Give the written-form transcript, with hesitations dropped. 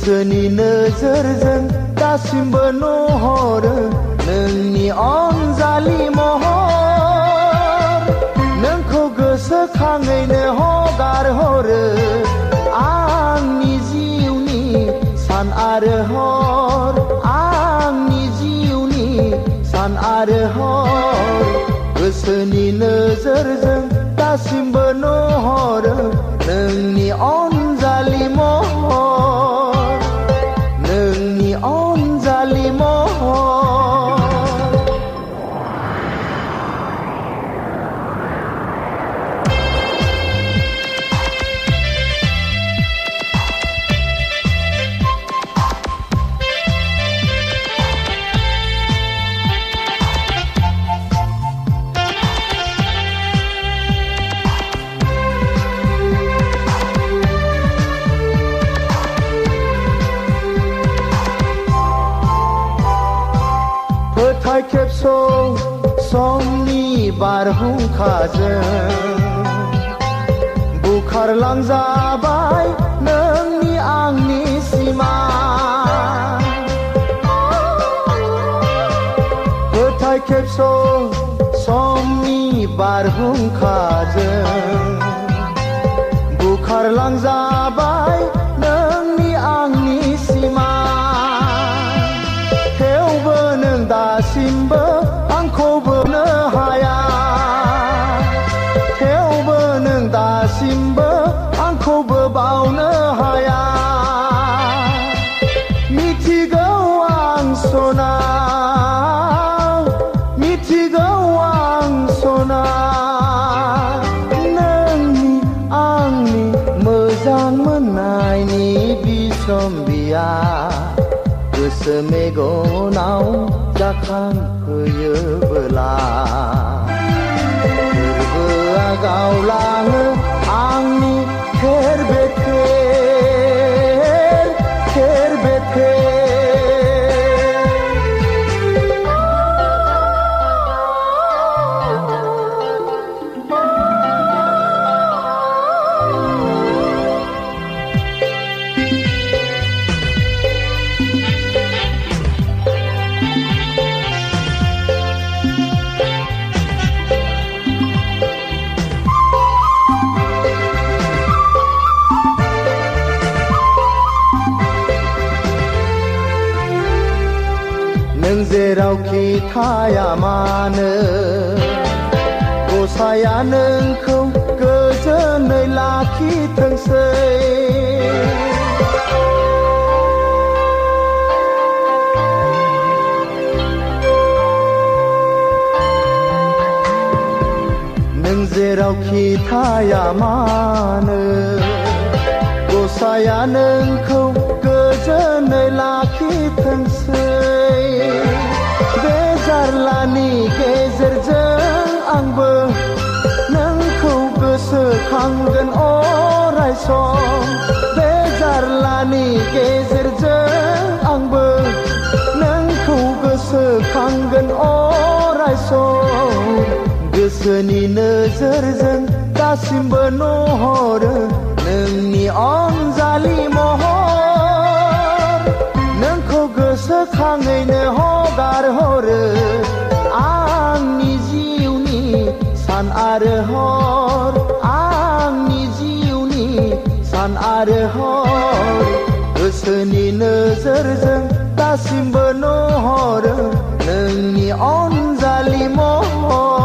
गोसोनि नोजोरजों दासिमबो नुहरो नोंनि अनजालि महर नोंखौ गोसोखाङैनो हगारहरो आंनि जिउनि सान आरो हर आंनि जिउनि सान आरो हर गोसोनि नोजोरजों दासिमबो नुहरो नोंनि अनजालि महर नोंनि अनजालि महर फोथाय खेबस' समनि बारहुंखाजों बुखारलांजाबाय नोंनि आंनि सिमा फोथाय खेबस' समनि बारहुंखाजों बुखारलांजाबाय नोंनि आंनि सिमा थेवबो नों दासिमबो आंखौ बोनो हाया थेवबो नों दासिमबो आंखौबो बावनो हाया मिथिगौ आं सना मिथिगौ आं सना नोंनि आंनि मोजां मोननायनि बिसम्बिया गोसो मेगनाव जाखांफैयोबोला गोरबोआ गावलाङो आंनि थेर बेथेर थेर बेथेर नों जेरावखि थाया मानो गसाया नोंखौ गोजोनै लाखिथोंसै नों जेरावखि थाया मानो गसाया नोंखौ गोजोनै लाखिथोंसै बे जारलानि गेजेरजों आंबो नोंखौ गोसोखांगोन अराय सम बे जारलानि गेजेरजों आंबो नोंखौ गोसोखांगोन अराय सम गोसोनि नोजोरजों दासिमबो नुहरो नोंनि अनजालि महर नोंखौ गोसोखाङैनो हगारहरो आंनि जिउनि सान आरो हर आंनि जिउनि सान आरो हर गोसोनि नोजोरजों दासिमबो नुहरो नोंनि अनजालि महर